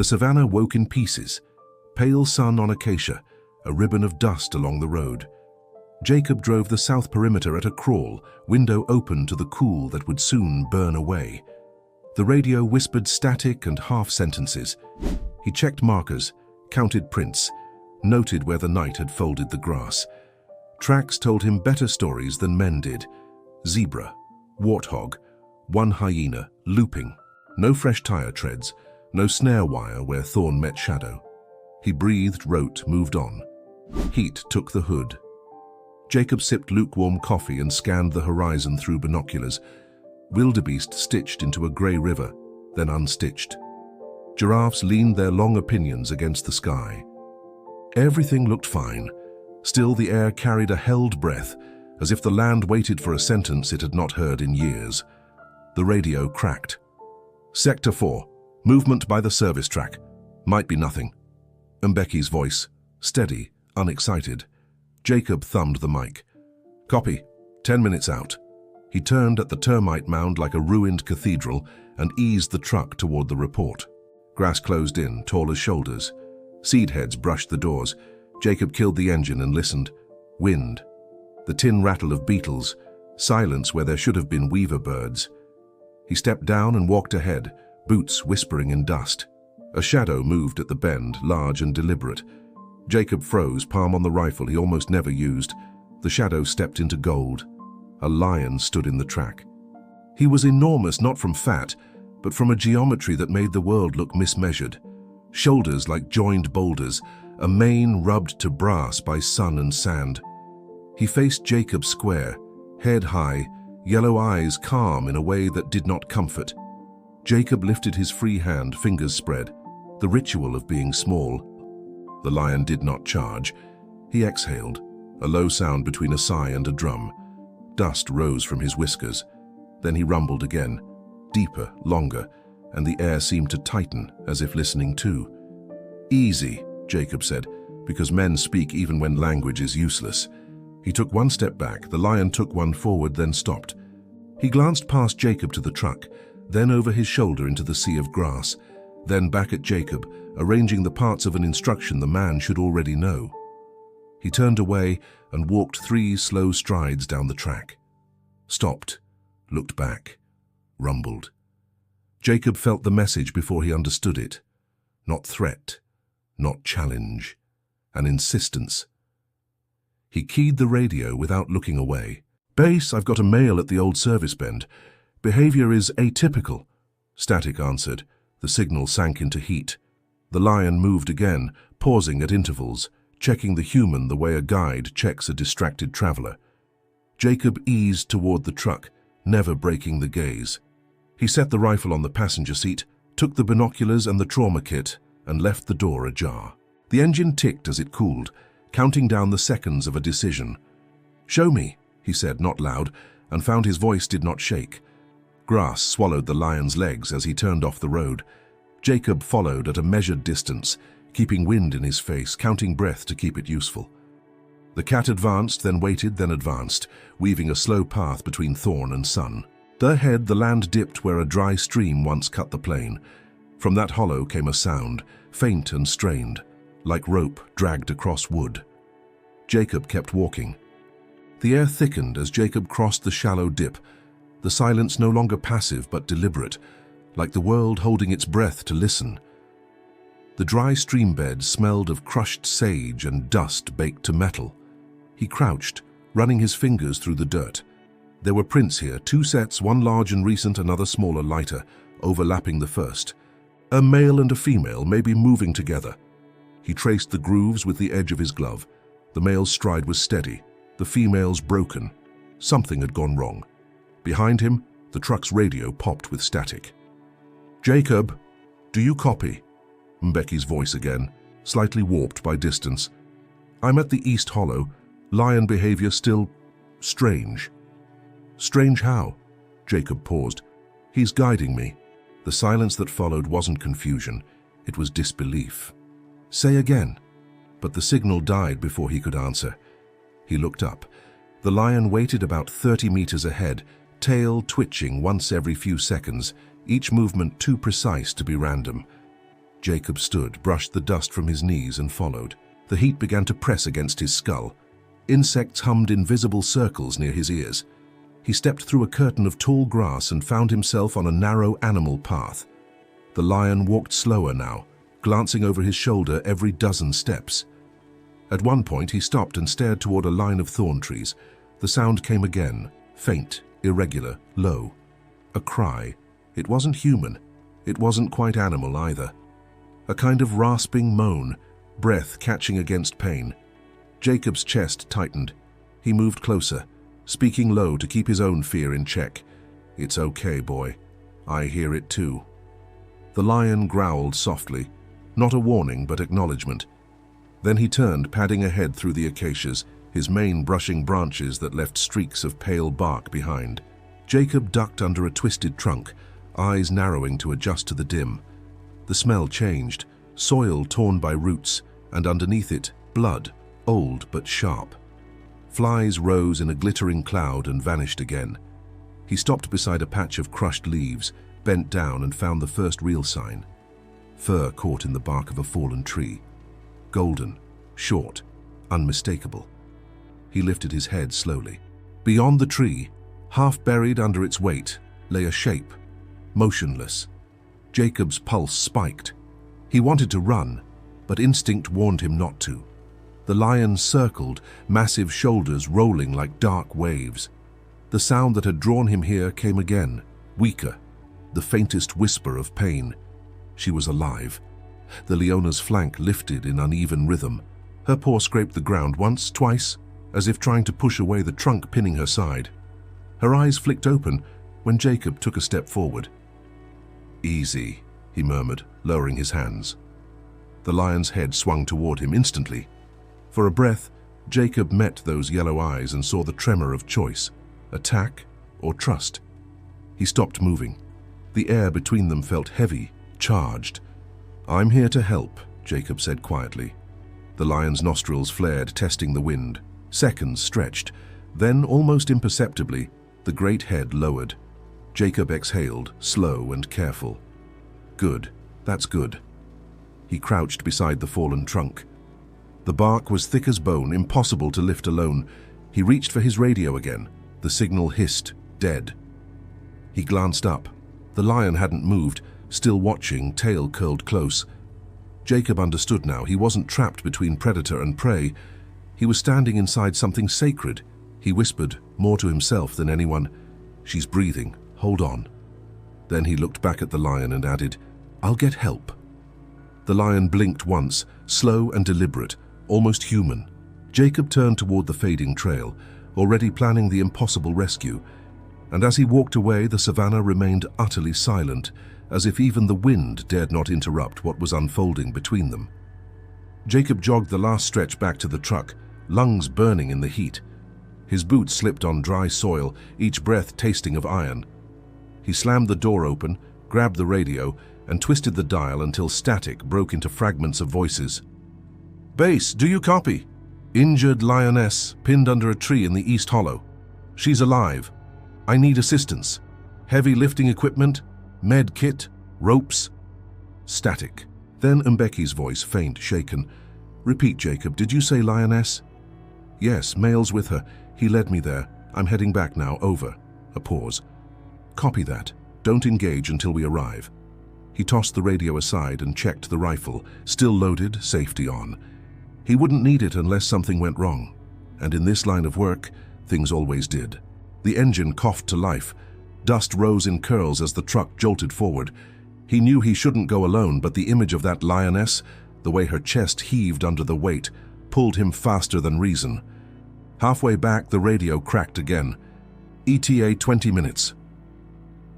The savannah woke in pieces. Pale sun on acacia, a ribbon of dust along the road. Jacob drove the south perimeter at a crawl, window open to the cool that would soon burn away. The radio whispered static and half-sentences. He checked markers, counted prints, noted where the night had folded the grass. Tracks told him better stories than men did. Zebra, warthog, one hyena, looping. No fresh tire treads, no snare wire where thorn met shadow. He breathed, wrote, moved on. Heat took the hood. Jacob sipped lukewarm coffee and scanned the horizon through binoculars. Wildebeest stitched into a grey river, then unstitched. Giraffes leaned their long opinions against the sky. Everything looked fine. Still, the air carried a held breath, as if the land waited for a sentence it had not heard in years. The radio cracked. Sector 4, movement by the service track. Might be nothing. Mbeki's voice, steady, unexcited. Jacob thumbed the mic. Copy. 10 minutes out. He turned at the termite mound like a ruined cathedral and eased the truck toward the report. Grass closed in, tall as shoulders. Seed heads brushed the doors. Jacob killed the engine and listened. Wind. The tin rattle of beetles. Silence where there should have been weaver birds. He stepped down and walked ahead, boots whispering in dust. A shadow moved at the bend, large and deliberate. Jacob froze, palm on the rifle he almost never used. The shadow stepped into gold. A lion stood in the track. He was enormous, not from fat, but from a geometry that made the world look mismeasured. Shoulders like joined boulders, a mane rubbed to brass by sun and sand. He faced Jacob square, head high, yellow eyes calm in a way that did not comfort. Jacob lifted his free hand, fingers spread, the ritual of being small. The lion did not charge. He exhaled, a low sound between a sigh and a drum. Dust rose from his whiskers. Then he rumbled again, deeper, longer, and the air seemed to tighten, as if listening too. Easy, Jacob said, because men speak even when language is useless. He took one step back, the lion took one forward, then stopped. He glanced past Jacob to the truck, then over his shoulder into the sea of grass, then back at Jacob, arranging the parts of an instruction the man should already know. He turned away and walked 3 slow strides down the track. Stopped, looked back, rumbled. Jacob felt the message before he understood it. Not threat, not challenge, an insistence. He keyed the radio without looking away. Base, I've got a mail at the old service bend. Behavior is atypical. Static answered. The signal sank into heat. The lion moved again, pausing at intervals, checking the human the way a guide checks a distracted traveler. Jacob eased toward the truck, never breaking the gaze. He set the rifle on the passenger seat, took the binoculars and the trauma kit, and left the door ajar. The engine ticked as it cooled, counting down the seconds of a decision. Show me, he said, not loud, and found his voice did not shake. Grass swallowed the lion's legs as he turned off the road. Jacob followed at a measured distance, keeping wind in his face, counting breath to keep it useful. The cat advanced, then waited, then advanced, weaving a slow path between thorn and sun. Ahead, the land dipped where a dry stream once cut the plain. From that hollow came a sound, faint and strained, like rope dragged across wood. Jacob kept walking. The air thickened as Jacob crossed the shallow dip, the silence no longer passive but deliberate, like the world holding its breath to listen. The dry stream bed smelled of crushed sage and dust baked to metal. He crouched, running his fingers through the dirt. There were prints here, 2 sets, one large and recent, another smaller, lighter, overlapping the first. A male and a female, maybe moving together. He traced the grooves with the edge of his glove. The male's stride was steady, the female's broken. Something had gone wrong. Behind him, the truck's radio popped with static. Jacob, do you copy? Mbeki's voice again, slightly warped by distance. I'm at the East Hollow. Lion behavior still strange. Strange how? Jacob paused. He's guiding me. The silence that followed wasn't confusion. It was disbelief. Say again. But the signal died before he could answer. He looked up. The lion waited about 30 meters ahead, tail twitching once every few seconds, each movement too precise to be random. Jacob stood, brushed the dust from his knees and followed. The heat began to press against his skull. Insects hummed invisible circles near his ears. He stepped through a curtain of tall grass and found himself on a narrow animal path. The lion walked slower now, glancing over his shoulder every dozen steps. At one point he stopped and stared toward a line of thorn trees. The sound came again, faint, irregular, low. A cry. It wasn't human. It wasn't quite animal either. A kind of rasping moan, breath catching against pain. Jacob's chest tightened. He moved closer, speaking low to keep his own fear in check. "It's okay, boy. I hear it too." The lion growled softly, not a warning but acknowledgement. Then he turned, padding ahead through the acacias, his mane brushing branches that left streaks of pale bark behind. Jacob ducked under a twisted trunk, eyes narrowing to adjust to the dim. The smell changed, soil torn by roots, and underneath it, blood, old but sharp. Flies rose in a glittering cloud and vanished again. He stopped beside a patch of crushed leaves, bent down and found the first real sign. Fur caught in the bark of a fallen tree. Golden, short, unmistakable. He lifted his head slowly. Beyond the tree, half buried under its weight, lay a shape, motionless. Jacob's pulse spiked. He wanted to run, but instinct warned him not to. The lion circled, massive shoulders rolling like dark waves. The sound that had drawn him here came again, weaker, the faintest whisper of pain. She was alive. The Leona's flank lifted in uneven rhythm. Her paw scraped the ground once, twice, as if trying to push away the trunk pinning her side. Her eyes flicked open when Jacob took a step forward. "Easy," he murmured, lowering his hands. The lion's head swung toward him instantly. For a breath, Jacob met those yellow eyes and saw the tremor of choice, attack or trust. He stopped moving. The air between them felt heavy, charged. "I'm here to help," Jacob said quietly. The lion's nostrils flared, testing the wind. Seconds stretched. Then, almost imperceptibly, the great head lowered. Jacob exhaled, slow and careful. "Good. That's good." He crouched beside the fallen trunk. The bark was thick as bone, impossible to lift alone. He reached for his radio again. The signal hissed, dead. He glanced up. The lion hadn't moved, still watching, tail curled close. Jacob understood now. He wasn't trapped between predator and prey. He was standing inside something sacred. He whispered, more to himself than anyone, "She's breathing. Hold on." Then he looked back at the lion and added, "I'll get help." The lion blinked once, slow and deliberate, almost human. Jacob turned toward the fading trail, already planning the impossible rescue. And as he walked away, the savannah remained utterly silent, as if even the wind dared not interrupt what was unfolding between them. Jacob jogged the last stretch back to the truck, lungs burning in the heat. His boots slipped on dry soil, each breath tasting of iron. He slammed the door open, grabbed the radio, and twisted the dial until static broke into fragments of voices. "Base, do you copy? Injured lioness pinned under a tree in the East Hollow. She's alive. I need assistance. Heavy lifting equipment, med kit, ropes." Static. Then Mbeki's voice, faint, shaken. "Repeat, Jacob. Did you say lioness?" "Yes, Mail's with her. He led me there. I'm heading back now. Over." A pause. "Copy that. Don't engage until we arrive." He tossed the radio aside and checked the rifle, still loaded, safety on. He wouldn't need it unless something went wrong. And in this line of work, things always did. The engine coughed to life. Dust rose in curls as the truck jolted forward. He knew he shouldn't go alone, but the image of that lioness, the way her chest heaved under the weight, pulled him faster than reason. Halfway back, the radio cracked again. "ETA 20 minutes.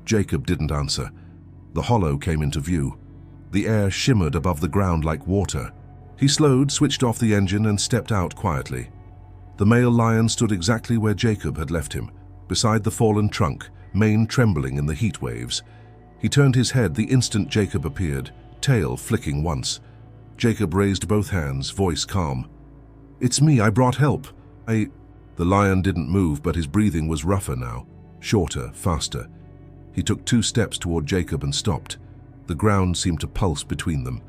Jacob didn't answer. The hollow came into view. The air shimmered above the ground like water. He slowed, switched off the engine, and stepped out quietly. The male lion stood exactly where Jacob had left him, beside the fallen trunk, mane trembling in the heat waves. He turned his head the instant Jacob appeared, tail flicking once. Jacob raised both hands, voice calm. "It's me, I brought help. The lion didn't move, but his breathing was rougher now, shorter, faster. He took 2 steps toward Jacob and stopped. The ground seemed to pulse between them.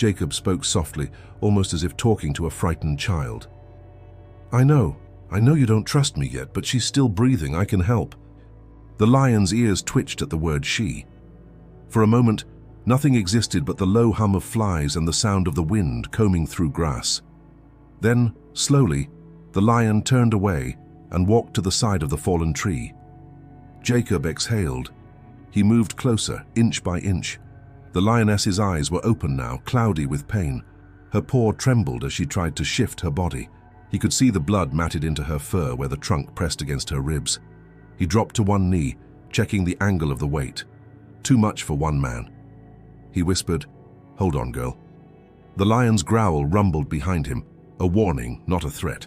Jacob spoke softly, almost as if talking to a frightened child. I know you don't trust me yet, but she's still breathing, I can help. The lion's ears twitched at the word she. For a moment, nothing existed but the low hum of flies and the sound of the wind combing through grass. Then, slowly, the lion turned away and walked to the side of the fallen tree. Jacob exhaled. He moved closer, inch by inch. The lioness's eyes were open now, cloudy with pain. Her paw trembled as she tried to shift her body. He could see the blood matted into her fur where the trunk pressed against her ribs. He dropped to one knee, checking the angle of the weight. Too much for one man. He whispered, "Hold on, girl." The lion's growl rumbled behind him, a warning, not a threat.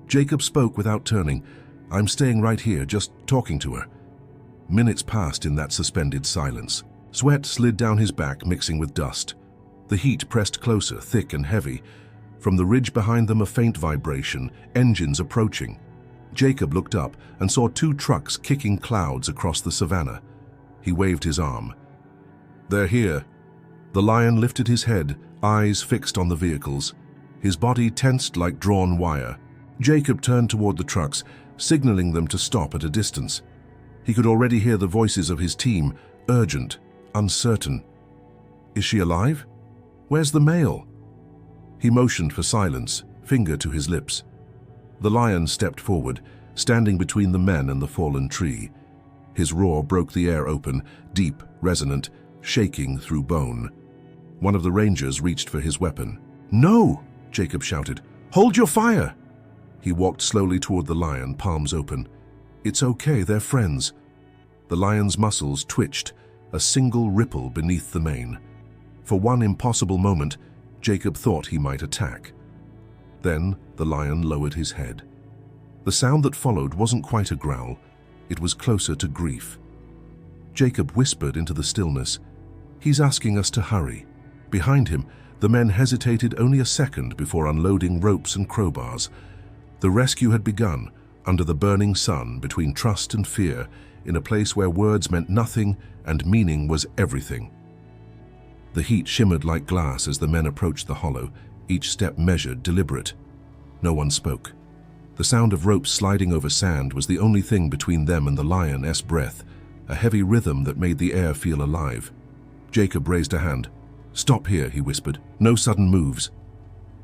Jacob spoke without turning. "I'm staying right here, just talking to her." Minutes passed in that suspended silence. Sweat slid down his back, mixing with dust. The heat pressed closer, thick and heavy. From the ridge behind them, a faint vibration, engines approaching. Jacob looked up and saw two trucks kicking clouds across the savannah. He waved his arm. "They're here." The lion lifted his head, eyes fixed on the vehicles. His body tensed like drawn wire. Jacob turned toward the trucks, signaling them to stop at a distance. He could already hear the voices of his team, urgent, uncertain. "Is she alive? Where's the male?" He motioned for silence, finger to his lips. The lion stepped forward, standing between the men and the fallen tree. His roar broke the air open, deep, resonant, shaking through bone. One of the rangers reached for his weapon. "No!" Jacob shouted. "Hold your fire!" He walked slowly toward the lion, palms open. "It's okay, they're friends." The lion's muscles twitched, a single ripple beneath the mane. For one impossible moment, Jacob thought he might attack. Then the lion lowered his head. The sound that followed wasn't quite a growl. It was closer to grief. Jacob whispered into the stillness, "He's asking us to hurry." Behind him, the men hesitated only a second before unloading ropes and crowbars. The rescue had begun, under the burning sun, between trust and fear, in a place where words meant nothing and meaning was everything. The heat shimmered like glass as the men approached the hollow, each step measured, deliberate. No one spoke. The sound of ropes sliding over sand was the only thing between them and the lion's breath, a heavy rhythm that made the air feel alive. Jacob raised a hand. "Stop here," he whispered. "No sudden moves."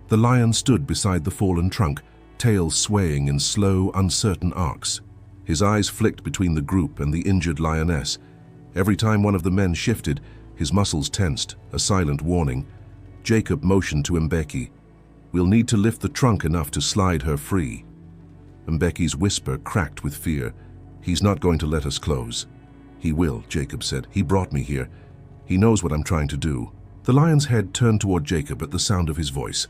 The lion stood beside the fallen trunk, tail swaying in slow, uncertain arcs. His eyes flicked between the group and the injured lioness. Every time one of the men shifted, his muscles tensed, a silent warning. Jacob motioned to Mbeki. "We'll need to lift the trunk enough to slide her free." Mbeki's whisper cracked with fear. "He's not going to let us close." "He will," Jacob said. "He brought me here. He knows what I'm trying to do." The lion's head turned toward Jacob at the sound of his voice.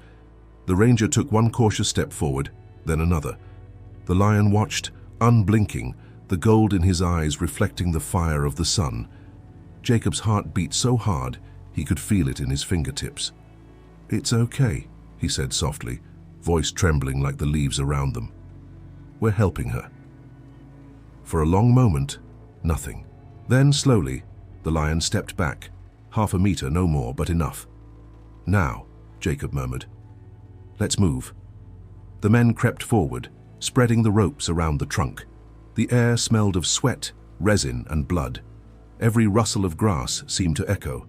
The ranger took one cautious step forward, then another. The lion watched, unblinking, the gold in his eyes reflecting the fire of the sun. Jacob's heart beat so hard he could feel it in his fingertips. "It's okay," he said softly, voice trembling like the leaves around them. "We're helping her." For a long moment, nothing. Then, slowly, the lion stepped back. 1/2 meter, no more, but enough. "Now," Jacob murmured. "Let's move." The men crept forward, spreading the ropes around the trunk. The air smelled of sweat, resin, and blood. Every rustle of grass seemed to echo.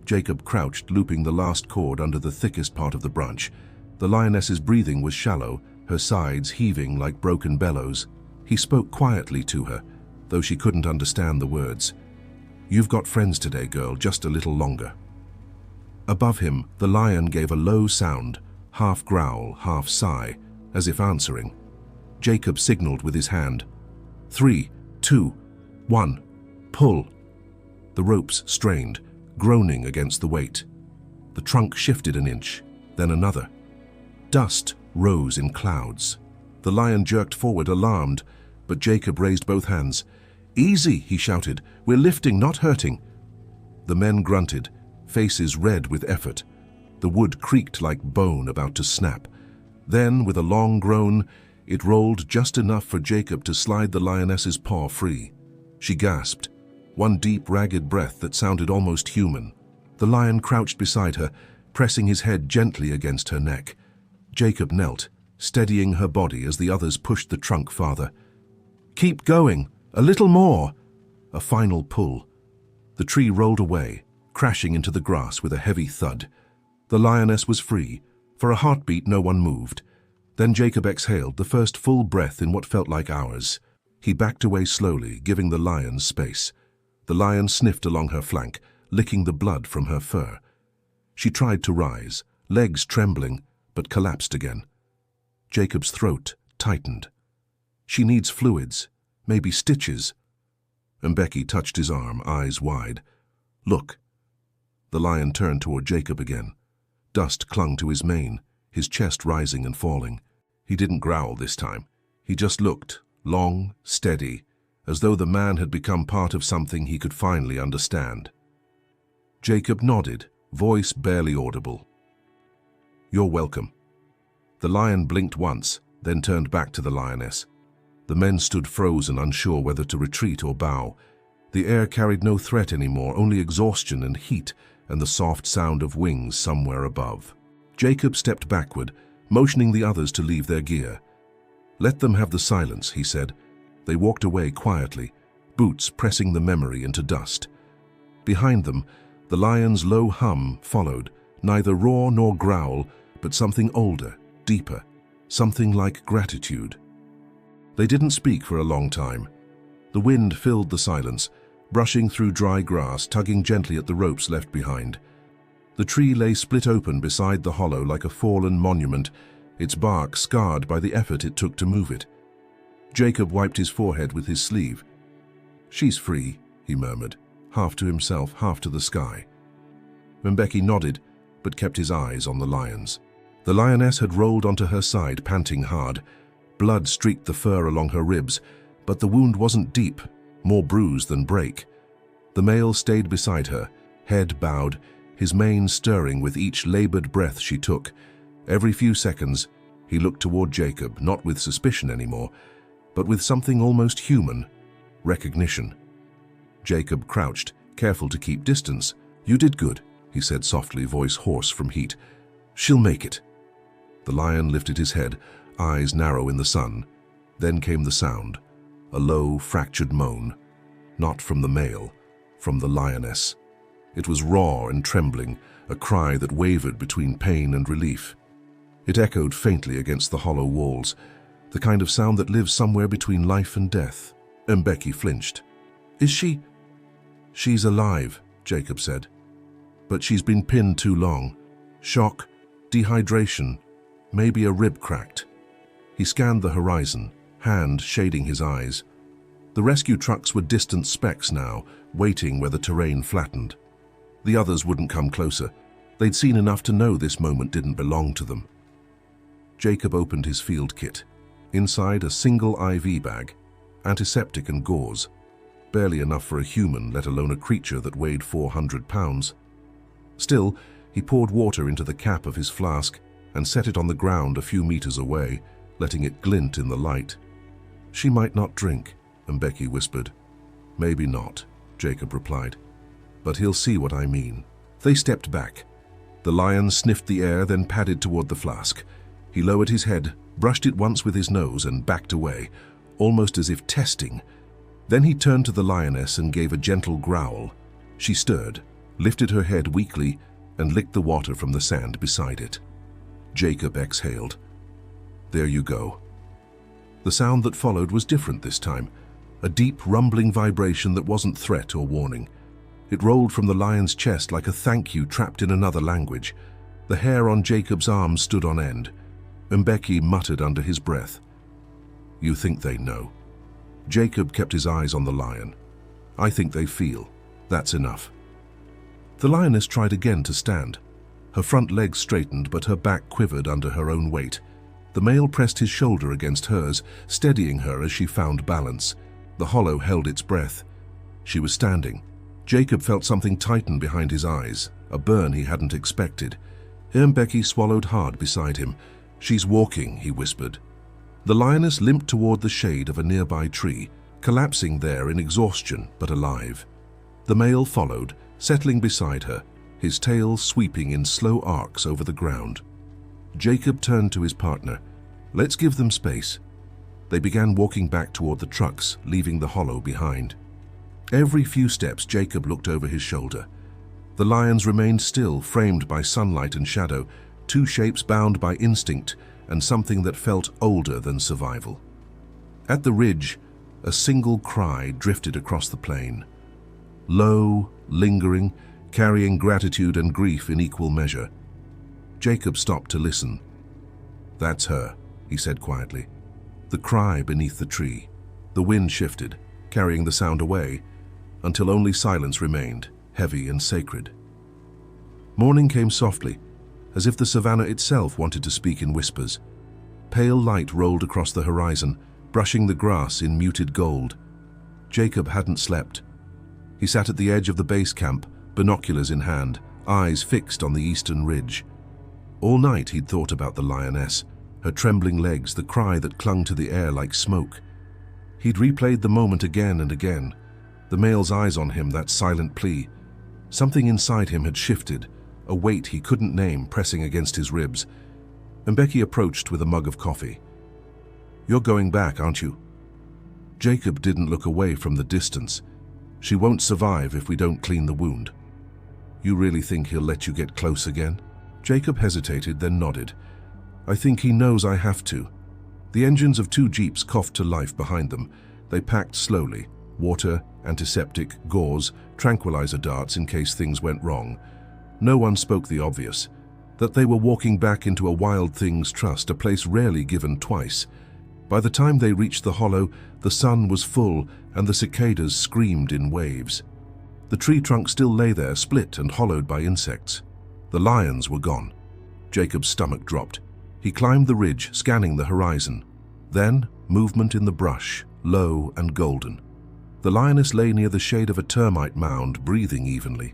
Jacob crouched, looping the last cord under the thickest part of the branch. The lioness's breathing was shallow, her sides heaving like broken bellows. He spoke quietly to her, though she couldn't understand the words. "You've got friends today, girl, just a little longer." Above him, the lion gave a low sound, half growl, half sigh, as if answering. Jacob signaled with his hand. 3, 2, 1, pull. The ropes strained, groaning against the weight. The trunk shifted an inch, then another. Dust rose in clouds. The lion jerked forward, alarmed, but Jacob raised both hands. "Easy," he shouted. "We're lifting, not hurting." The men grunted, faces red with effort. The wood creaked like bone about to snap. Then, with a long groan, it rolled just enough for Jacob to slide the lioness's paw free. She gasped, one deep, ragged breath that sounded almost human. The lion crouched beside her, pressing his head gently against her neck. Jacob knelt, steadying her body as the others pushed the trunk farther. "Keep going! A little more!" A final pull. The tree rolled away, crashing into the grass with a heavy thud. The lioness was free. For a heartbeat, no one moved. Then Jacob exhaled, the first full breath in what felt like hours. He backed away slowly, giving the lion space. The lion sniffed along her flank, licking the blood from her fur. She tried to rise, legs trembling, but collapsed again. Jacob's throat tightened. She needs fluids, maybe stitches. Mbeki touched his arm, eyes wide. "Look." The lion turned toward Jacob again. Dust clung to his mane, his chest rising and falling. He didn't growl this time. He just looked, long, steady, as though the man had become part of something he could finally understand. Jacob nodded, voice barely audible. "You're welcome." The lion blinked once, then turned back to the lioness. The men stood frozen, unsure whether to retreat or bow. The air carried no threat anymore, only exhaustion and heat, and the soft sound of wings somewhere above. Jacob stepped backward, motioning the others to leave their gear. "Let them have the silence," he said. They walked away quietly, boots pressing the memory into dust. Behind them, the lion's low hum followed, neither roar nor growl, but something older, deeper, something like gratitude. They didn't speak for a long time. The wind filled the silence, brushing through dry grass, tugging gently at the ropes left behind. The tree lay split open beside the hollow like a fallen monument, its bark scarred by the effort it took to move it. Jacob wiped his forehead with his sleeve. "She's free," he murmured, half to himself, half to the sky. Mbeki nodded, but kept his eyes on the lions. The lioness had rolled onto her side, panting hard. Blood streaked the fur along her ribs, but the wound wasn't deep, more bruise than break. The male stayed beside her, head bowed, his mane stirring with each labored breath she took. Every few seconds, he looked toward Jacob, not with suspicion anymore, but with something almost human, recognition. Jacob crouched, careful to keep distance. "You did good," he said softly, voice hoarse from heat. "She'll make it." The lion lifted his head, eyes narrow in the sun. Then came the sound, a low, fractured moan. Not from the male, from the lioness. It was raw and trembling, a cry that wavered between pain and relief. It echoed faintly against the hollow walls, the kind of sound that lives somewhere between life and death. Mbeki flinched. "Is she?" "She's alive," Jacob said. "But she's been pinned too long. Shock, dehydration, maybe a rib cracked." He scanned the horizon, hand shading his eyes. The rescue trucks were distant specks now, waiting where the terrain flattened. The others wouldn't come closer. They'd seen enough to know this moment didn't belong to them. Jacob opened his field kit. Inside, a single IV bag, antiseptic and gauze. Barely enough for a human, let alone a creature that weighed 400 pounds. Still, he poured water into the cap of his flask and set it on the ground a few meters away, letting it glint in the light. "She might not drink," Mbeki whispered. "Maybe not," Jacob replied. "But he'll see what I mean." They stepped back. The lion sniffed the air, then padded toward the flask. He lowered his head, brushed it once with his nose, and backed away, almost as if testing. Then he turned to the lioness and gave a gentle growl. She stirred, lifted her head weakly, and licked the water from the sand beside it. Jacob exhaled. "There you go." The sound that followed was different this time, a deep, rumbling vibration that wasn't threat or warning. It rolled from the lion's chest like a thank you trapped in another language. The hair on Jacob's arms stood on end. Mbeki muttered under his breath. "You think they know?" Jacob kept his eyes on the lion. "I think they feel. That's enough." The lioness tried again to stand. Her front legs straightened, but her back quivered under her own weight. The male pressed his shoulder against hers, steadying her as she found balance. The hollow held its breath. She was standing. Jacob felt something tighten behind his eyes, a burn he hadn't expected. Mbeki swallowed hard beside him. "She's walking," he whispered. The lioness limped toward the shade of a nearby tree, collapsing there in exhaustion but alive. The male followed, settling beside her, his tail sweeping in slow arcs over the ground. Jacob turned to his partner. "Let's give them space." They began walking back toward the trucks, leaving the hollow behind. Every few steps, Jacob looked over his shoulder. The lions remained still, framed by sunlight and shadow, two shapes bound by instinct and something that felt older than survival. At the ridge, a single cry drifted across the plain. Low, lingering, carrying gratitude and grief in equal measure. Jacob stopped to listen. "That's her," he said quietly. The cry beneath the tree. The wind shifted, carrying the sound away, until only silence remained, heavy and sacred. Morning came softly, as if the savannah itself wanted to speak in whispers. Pale light rolled across the horizon, brushing the grass in muted gold. Jacob hadn't slept. He sat at the edge of the base camp, binoculars in hand, eyes fixed on the eastern ridge. All night he'd thought about the lioness, her trembling legs, the cry that clung to the air like smoke. He'd replayed the moment again and again, the male's eyes on him, that silent plea. Something inside him had shifted, a weight he couldn't name pressing against his ribs. Mbeki approached with a mug of coffee. "You're going back, aren't you?" Jacob didn't look away from the distance. "She won't survive if we don't clean the wound." "You really think he'll let you get close again?" Jacob hesitated, then nodded. "I think he knows I have to." The engines of two jeeps coughed to life behind them. They packed slowly. Water, antiseptic, gauze, tranquilizer darts in case things went wrong. No one spoke the obvious, that they were walking back into a Wild Things trust, a place rarely given twice. By the time they reached the hollow, the sun was full and the cicadas screamed in waves. The tree trunk still lay there, split and hollowed by insects. The lions were gone. Jacob's stomach dropped. He climbed the ridge, scanning the horizon. Then, movement in the brush, low and golden. The lioness lay near the shade of a termite mound, breathing evenly.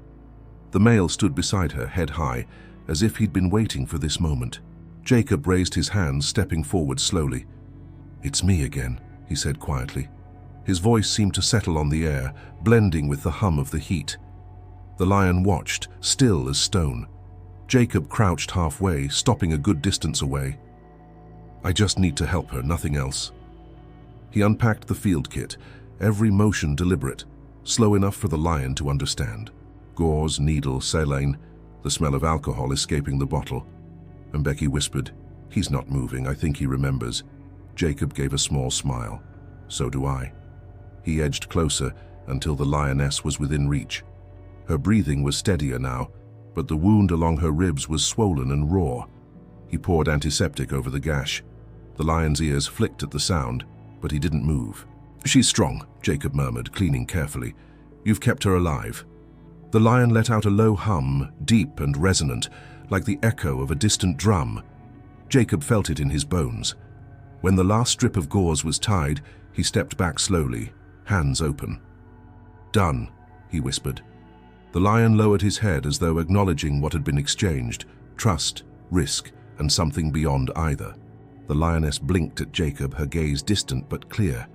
The male stood beside her, head high, as if he'd been waiting for this moment. Jacob raised his hands, stepping forward slowly. "It's me again," he said quietly. His voice seemed to settle on the air, blending with the hum of the heat. The lion watched, still as stone. Jacob crouched halfway, stopping a good distance away. "I just need to help her, nothing else." He unpacked the field kit, every motion deliberate, slow enough for the lion to understand. Gauze, needle, saline, the smell of alcohol escaping the bottle. Mbeki whispered, "He's not moving, I think he remembers." Jacob gave a small smile. "So do I." He edged closer until the lioness was within reach. Her breathing was steadier now, but the wound along her ribs was swollen and raw. He poured antiseptic over the gash. The lion's ears flicked at the sound, but he didn't move. "She's strong," Jacob murmured, cleaning carefully. "You've kept her alive." The lion let out a low hum, deep and resonant, like the echo of a distant drum. Jacob felt it in his bones. When the last strip of gauze was tied, he stepped back slowly, hands open. "Done," he whispered. The lion lowered his head as though acknowledging what had been exchanged, trust, risk, and something beyond either. The lioness blinked at Jacob, her gaze distant but clear.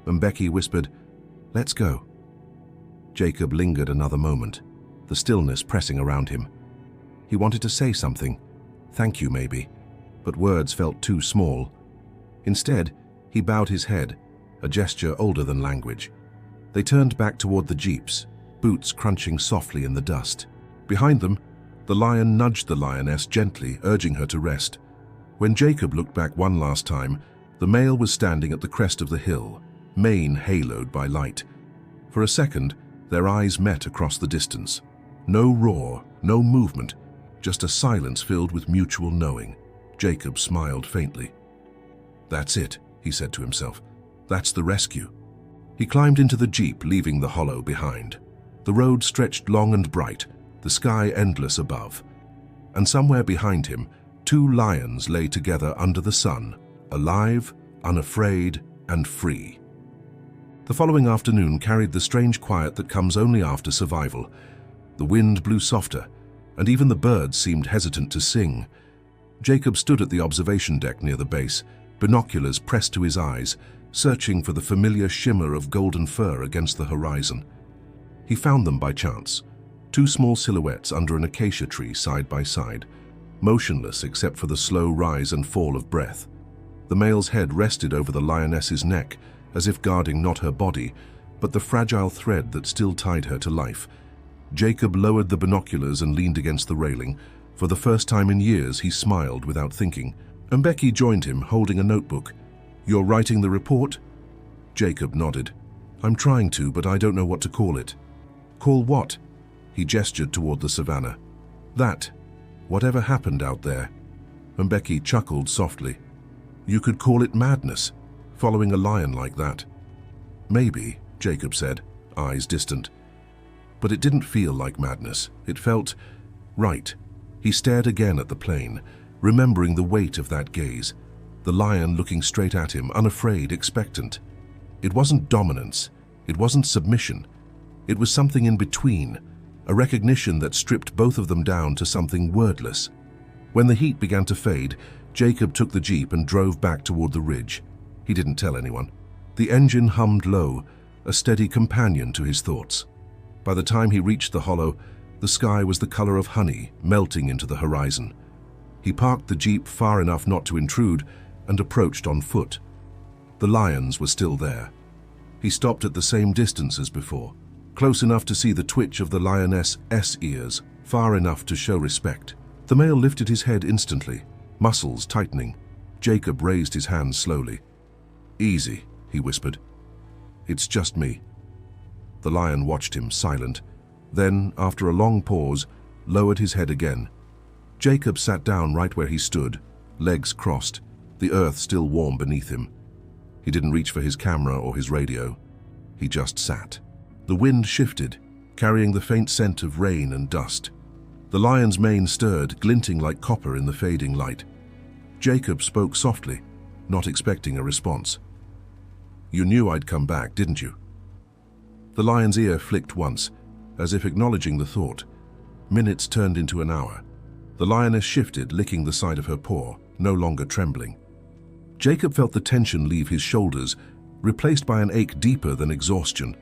Mbeki whispered, "Let's go." Jacob lingered another moment, the stillness pressing around him. He wanted to say something, thank you maybe, but words felt too small. Instead, he bowed his head, a gesture older than language. They turned back toward the jeeps, boots crunching softly in the dust. Behind them, the lion nudged the lioness gently, urging her to rest. When Jacob looked back one last time, the male was standing at the crest of the hill, mane haloed by light. For a second, their eyes met across the distance. No roar, no movement, just a silence filled with mutual knowing. Jacob smiled faintly. "That's it," he said to himself. "That's the rescue." He climbed into the jeep, leaving the hollow behind. The road stretched long and bright, the sky endless above. And somewhere behind him, two lions lay together under the sun, alive, unafraid, and free. The following afternoon carried the strange quiet that comes only after survival. The wind blew softer, and even the birds seemed hesitant to sing. Jacob stood at the observation deck near the base, binoculars pressed to his eyes, searching for the familiar shimmer of golden fur against the horizon. He found them by chance. Two small silhouettes under an acacia tree side by side, motionless except for the slow rise and fall of breath. The male's head rested over the lioness's neck, as if guarding not her body, but the fragile thread that still tied her to life. Jacob lowered the binoculars and leaned against the railing. For the first time in years, he smiled without thinking. Mbeki joined him, holding a notebook. "You're writing the report?" Jacob nodded. "I'm trying to, but I don't know what to call it." "Call what?" He gestured toward the savannah. "That. Whatever happened out there." Mbeki chuckled softly. "You could call it madness, following a lion like that." "Maybe," Jacob said, eyes distant. But it didn't feel like madness. It felt right. He stared again at the plane, remembering the weight of that gaze. The lion looking straight at him, unafraid, expectant. It wasn't dominance. It wasn't submission. It was something in between, a recognition that stripped both of them down to something wordless. When the heat began to fade, Jacob took the jeep and drove back toward the ridge. He didn't tell anyone. The engine hummed low, a steady companion to his thoughts. By the time he reached the hollow, the sky was the color of honey, melting into the horizon. He parked the jeep far enough not to intrude and approached on foot. The lions were still there. He stopped at the same distance as before, close enough to see the twitch of the lioness's ears, far enough to show respect. The male lifted his head instantly, muscles tightening. Jacob raised his hands slowly. "Easy," he whispered. "It's just me." The lion watched him, silent. Then, after a long pause, lowered his head again. Jacob sat down right where he stood, legs crossed, the earth still warm beneath him. He didn't reach for his camera or his radio. He just sat. The wind shifted, carrying the faint scent of rain and dust. The lion's mane stirred, glinting like copper in the fading light. Jacob spoke softly, not expecting a response. "You knew I'd come back, didn't you?" The lion's ear flicked once, as if acknowledging the thought. Minutes turned into an hour. The lioness shifted, licking the side of her paw, no longer trembling. Jacob felt the tension leave his shoulders, replaced by an ache deeper than exhaustion.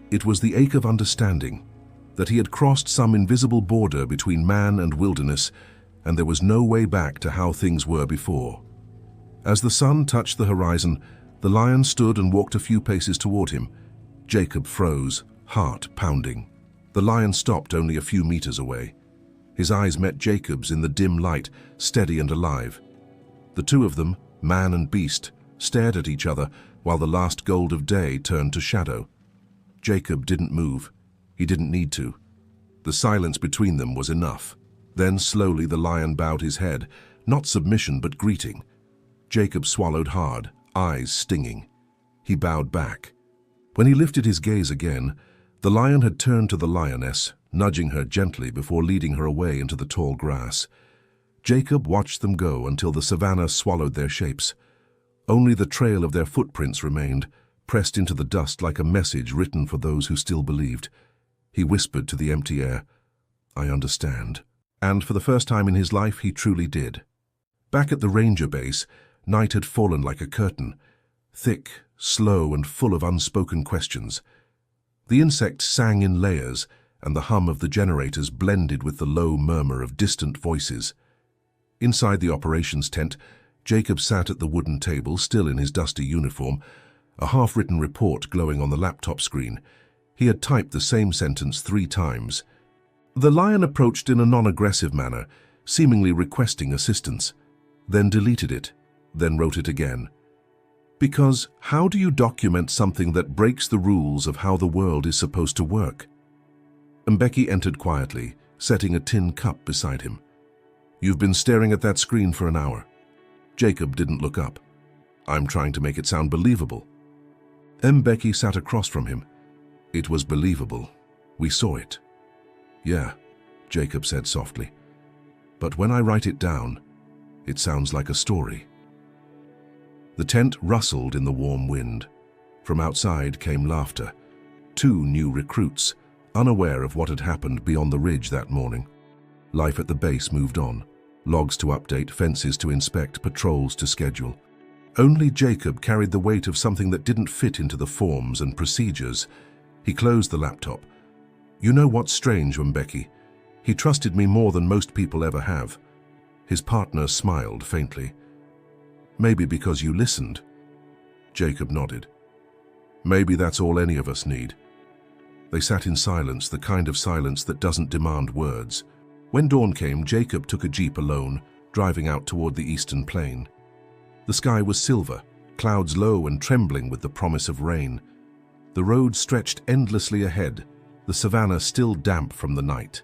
It was the ache of understanding, that he had crossed some invisible border between man and wilderness, and there was no way back to how things were before. As the sun touched the horizon, the lion stood and walked a few paces toward him. Jacob froze, heart pounding. The lion stopped only a few meters away. His eyes met Jacob's in the dim light, steady and alive. The two of them, man and beast, stared at each other while the last gold of day turned to shadow. Jacob didn't move. He didn't need to. The silence between them was enough. Then slowly the lion bowed his head, not submission but greeting. Jacob swallowed hard, eyes stinging. He bowed back. When he lifted his gaze again, the lion had turned to the lioness, nudging her gently before leading her away into the tall grass. Jacob watched them go until the savannah swallowed their shapes. Only the trail of their footprints remained, pressed into the dust like a message written for those who still believed. He whispered to the empty air, "I understand." And for the first time in his life, he truly did. Back at the ranger base, night had fallen like a curtain, thick, slow, and full of unspoken questions. The insects sang in layers, and the hum of the generators blended with the low murmur of distant voices. Inside the operations tent, Jacob sat at the wooden table, still in his dusty uniform, a half-written report glowing on the laptop screen. He had typed the same sentence 3 times. The lion approached in a non-aggressive manner, seemingly requesting assistance, then deleted it, then wrote it again. Because how do you document something that breaks the rules of how the world is supposed to work? Mbeki entered quietly, setting a tin cup beside him. "You've been staring at that screen for an hour." Jacob didn't look up. "I'm trying to make it sound believable." Mbeki sat across from him. "It was believable. We saw it." "Yeah," Jacob said softly. "But when I write it down, it sounds like a story." The tent rustled in the warm wind. From outside came laughter. 2 new recruits, unaware of what had happened beyond the ridge that morning. Life at the base moved on. Logs to update, fences to inspect, patrols to schedule. Only Jacob carried the weight of something that didn't fit into the forms and procedures. He closed the laptop. You know what's strange, Mbeki? He trusted me more than most people ever have. His partner smiled faintly. Maybe because you listened. Jacob nodded. Maybe that's all any of us need. They sat in silence, the kind of silence that doesn't demand words. When dawn came, Jacob took a jeep alone, driving out toward the eastern plain. The sky was silver, clouds low and trembling with the promise of rain. The road stretched endlessly ahead, the savannah still damp from the night.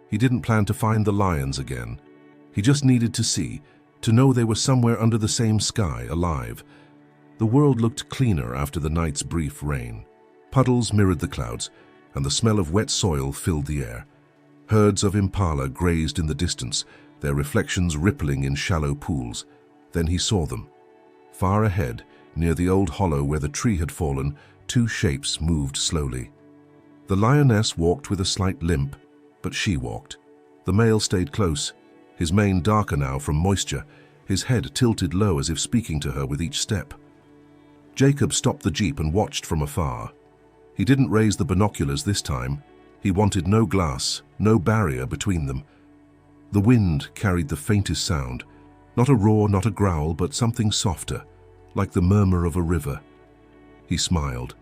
He didn't plan to find the lions again. He just needed to see, to know they were somewhere under the same sky, alive. The world looked cleaner after the night's brief rain. Puddles mirrored the clouds, and the smell of wet soil filled the air. Herds of impala grazed in the distance, their reflections rippling in shallow pools. Then he saw them. Far ahead, near the old hollow where the tree had fallen, two shapes moved slowly. The lioness walked with a slight limp, but she walked. The male stayed close, his mane darker now from moisture, his head tilted low as if speaking to her with each step. Jacob stopped the jeep and watched from afar. He didn't raise the binoculars this time. He wanted no glass, no barrier between them. The wind carried the faintest sound, not a roar, not a growl, but something softer, like the murmur of a river. He smiled.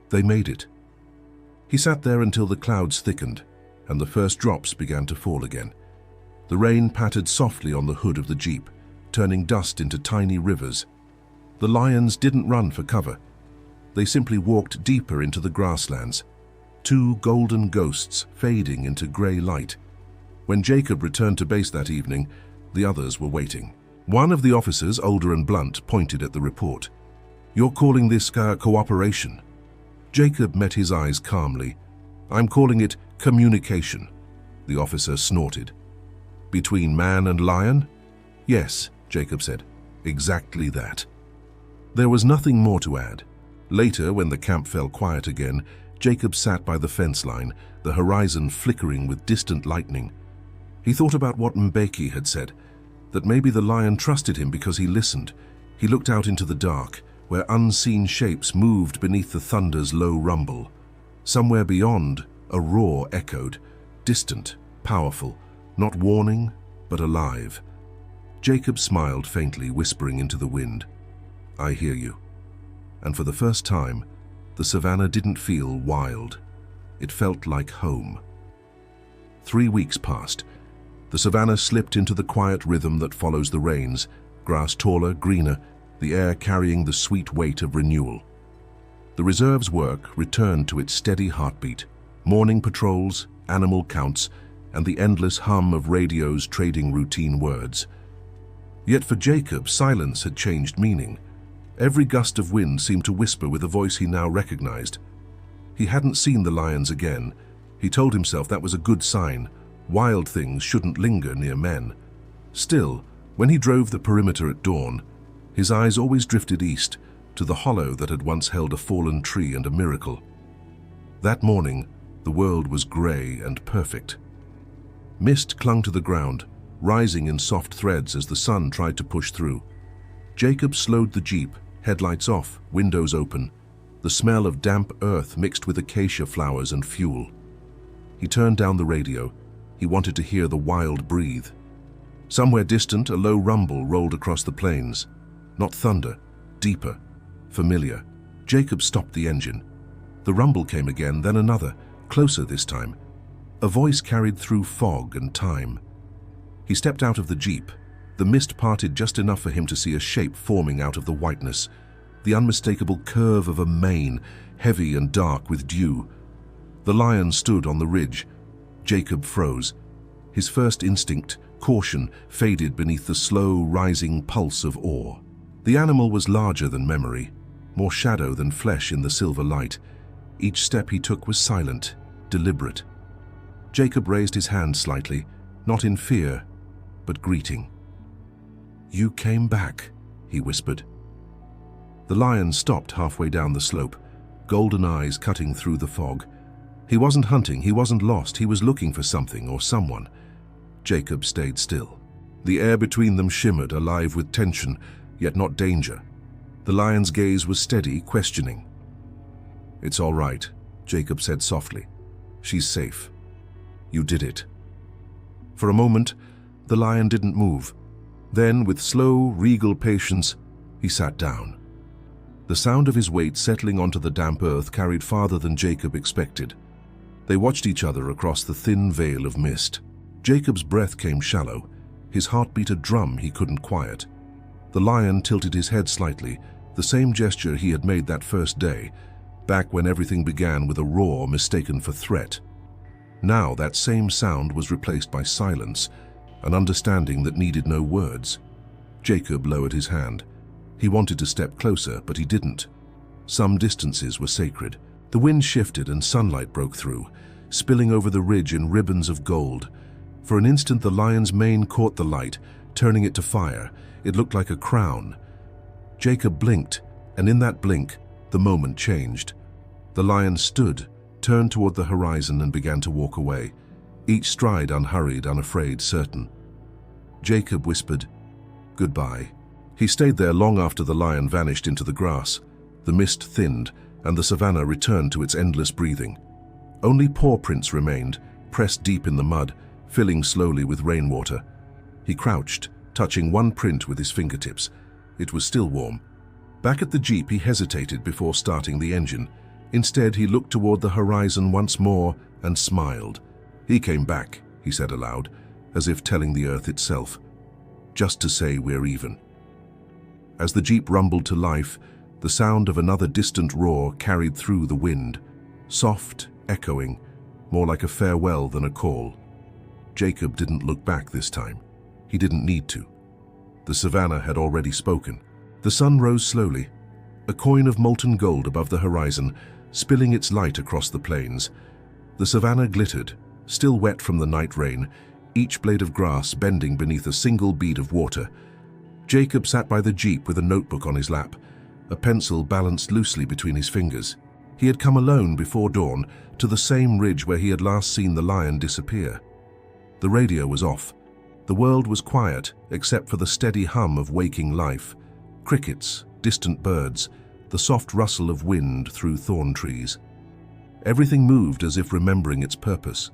They made it. He sat there until the clouds thickened, and the first drops began to fall again. The rain pattered softly on the hood of the jeep, turning dust into tiny rivers. The lions didn't run for cover. They simply walked deeper into the grasslands, two golden ghosts fading into grey light. When Jacob returned to base that evening, the others were waiting. One of the officers, older and blunt, pointed at the report. "You're calling this cooperation?" Jacob met his eyes calmly. "I'm calling it communication," the officer snorted. "Between man and lion?" "Yes," Jacob said. "Exactly that." There was nothing more to add. Later, when the camp fell quiet again, Jacob sat by the fence line, the horizon flickering with distant lightning. He thought about what Mbeki had said, that maybe the lion trusted him because he listened. He looked out into the dark, where unseen shapes moved beneath the thunder's low rumble. Somewhere beyond, a roar echoed, distant, powerful, not warning, but alive. Jacob smiled faintly, whispering into the wind, "I hear you." And for the first time, the savannah didn't feel wild. It felt like home. 3 weeks passed. The savannah slipped into the quiet rhythm that follows the rains, grass taller, greener, the air carrying the sweet weight of renewal. The reserve's work returned to its steady heartbeat, morning patrols, animal counts, and the endless hum of radios trading routine words. Yet for Jacob, silence had changed meaning. Every gust of wind seemed to whisper with a voice he now recognized. He hadn't seen the lions again. He told himself that was a good sign. Wild things shouldn't linger near men. Still, when he drove the perimeter at dawn, his eyes always drifted east, to the hollow that had once held a fallen tree and a miracle. That morning, the world was gray and perfect. Mist clung to the ground, rising in soft threads as the sun tried to push through. Jacob slowed the jeep, headlights off, windows open, the smell of damp earth mixed with acacia flowers and fuel. He turned down the radio. He wanted to hear the wild breathe. Somewhere distant, a low rumble rolled across the plains. Not thunder, deeper, familiar. Jacob stopped the engine. The rumble came again, then another, closer this time. A voice carried through fog and time. He stepped out of the jeep. The mist parted just enough for him to see a shape forming out of the whiteness, the unmistakable curve of a mane, heavy and dark with dew. The lion stood on the ridge. Jacob froze. His first instinct, caution, faded beneath the slow, rising pulse of awe. The animal was larger than memory, more shadow than flesh in the silver light. Each step he took was silent, deliberate. Jacob raised his hand slightly, not in fear, but greeting. "You came back," he whispered. The lion stopped halfway down the slope, golden eyes cutting through the fog. He wasn't hunting, he wasn't lost, he was looking for something or someone. Jacob stayed still. The air between them shimmered, alive with tension, yet not danger. The lion's gaze was steady, questioning. "It's all right," Jacob said softly. She's safe. You did it." For a moment, the lion didn't move. Then, with slow, regal patience, he sat down. The sound of his weight settling onto the damp earth carried farther than Jacob expected. They watched each other across the thin veil of mist. Jacob's breath came shallow, his heart beat a drum he couldn't quiet. The lion tilted his head slightly, the same gesture he had made that first day, back when everything began with a roar mistaken for threat. Now that same sound was replaced by silence, an understanding that needed no words. Jacob lowered his hand. He wanted to step closer, but he didn't. Some distances were sacred. The wind shifted and sunlight broke through, spilling over the ridge in ribbons of gold. For an instant, the lion's mane caught the light, turning it to fire. It looked like a crown. Jacob blinked, and in that blink, the moment changed. The lion stood, turned toward the horizon, and began to walk away, each stride unhurried, unafraid, certain. Jacob whispered, "Goodbye." He stayed there long after the lion vanished into the grass. The mist thinned, and the savannah returned to its endless breathing. Only paw prints remained, pressed deep in the mud, filling slowly with rainwater. He crouched, touching one print with his fingertips. It was still warm. Back at the jeep, he hesitated before starting the engine. Instead, he looked toward the horizon once more and smiled. "He came back," he said aloud, as if telling the earth itself, "just to say we're even." As the jeep rumbled to life, the sound of another distant roar carried through the wind, soft, echoing, more like a farewell than a call. Jacob didn't look back this time. He didn't need to. The savannah had already spoken. The sun rose slowly, a coin of molten gold above the horizon, spilling its light across the plains. The savannah glittered, still wet from the night rain, each blade of grass bending beneath a single bead of water. Jacob sat by the jeep with a notebook on his lap, a pencil balanced loosely between his fingers. He had come alone before dawn to the same ridge where he had last seen the lion disappear. The radio was off. The world was quiet except for the steady hum of waking life. Crickets, distant birds, the soft rustle of wind through thorn trees. Everything moved as if remembering its purpose.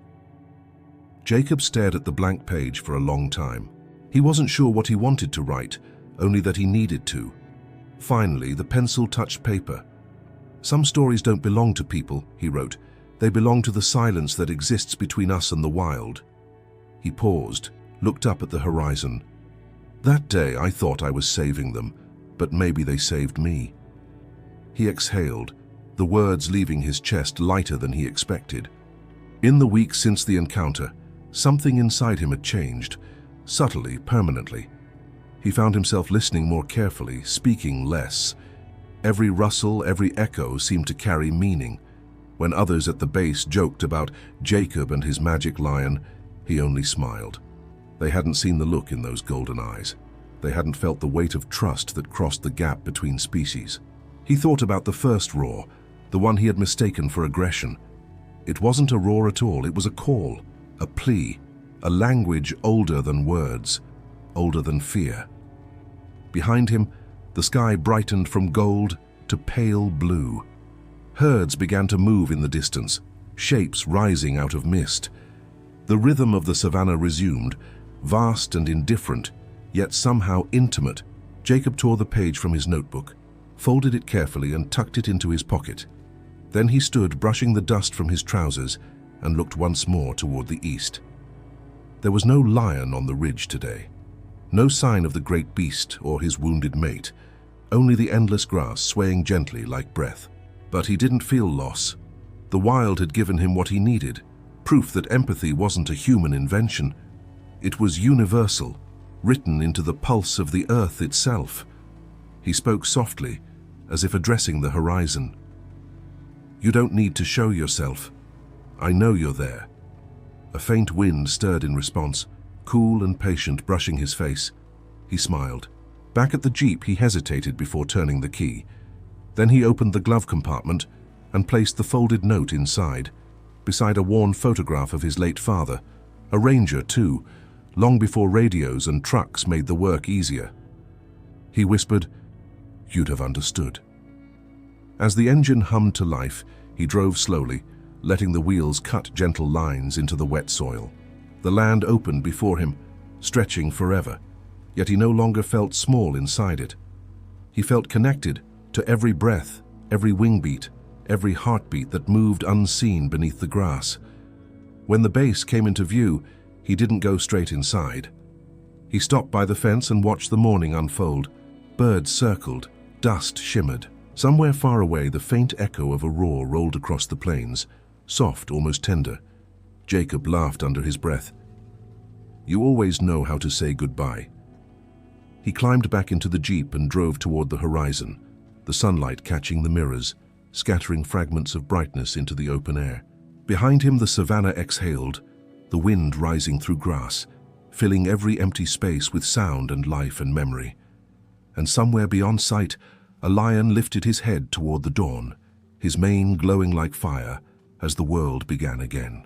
Jacob stared at the blank page for a long time. He wasn't sure what he wanted to write, only that he needed to. Finally, the pencil touched paper. "Some stories don't belong to people," he wrote. "They belong to the silence that exists between us and the wild." He paused, looked up at the horizon. "That day I thought I was saving them, but maybe they saved me." He exhaled, the words leaving his chest lighter than he expected. In the weeks since the encounter, something inside him had changed, subtly, permanently. He found himself listening more carefully, speaking less. Every rustle, every echo seemed to carry meaning. When others at the base joked about Jacob and his magic lion, he only smiled. They hadn't seen the look in those golden eyes. They hadn't felt the weight of trust that crossed the gap between species. He thought about the first roar, the one he had mistaken for aggression. It wasn't a roar at all, it was a call, a plea, a language older than words, older than fear. Behind him, the sky brightened from gold to pale blue. Herds began to move in the distance, shapes rising out of mist. The rhythm of the savannah resumed, vast and indifferent, yet somehow intimate. Jacob tore the page from his notebook, folded it carefully and tucked it into his pocket. Then he stood, brushing the dust from his trousers, and looked once more toward the east. There was no lion on the ridge today. No sign of the great beast or his wounded mate, only the endless grass swaying gently like breath. But he didn't feel loss. The wild had given him what he needed, proof that empathy wasn't a human invention. It was universal, written into the pulse of the earth itself. He spoke softly, as if addressing the horizon. "You don't need to show yourself. I know you're there." A faint wind stirred in response, cool and patient, brushing his face. He smiled. Back at the jeep, he hesitated before turning the key. Then he opened the glove compartment and placed the folded note inside, beside a worn photograph of his late father, a ranger too, long before radios and trucks made the work easier. He whispered, "You'd have understood." As the engine hummed to life, he drove slowly, letting the wheels cut gentle lines into the wet soil. The land opened before him, stretching forever, yet he no longer felt small inside it. He felt connected to every breath, every wing beat, every heartbeat that moved unseen beneath the grass. When the base came into view, he didn't go straight inside. He stopped by the fence and watched the morning unfold. Birds circled, dust shimmered. Somewhere far away, the faint echo of a roar rolled across the plains, soft, almost tender. Jacob laughed under his breath. You always know how to say goodbye. He climbed back into the jeep and drove toward the horizon, the sunlight catching the mirrors, scattering fragments of brightness into the open air. Behind him, the savannah exhaled, the wind rising through grass, filling every empty space with sound and life and memory. And somewhere beyond sight, a lion lifted his head toward the dawn, his mane glowing like fire as the world began again.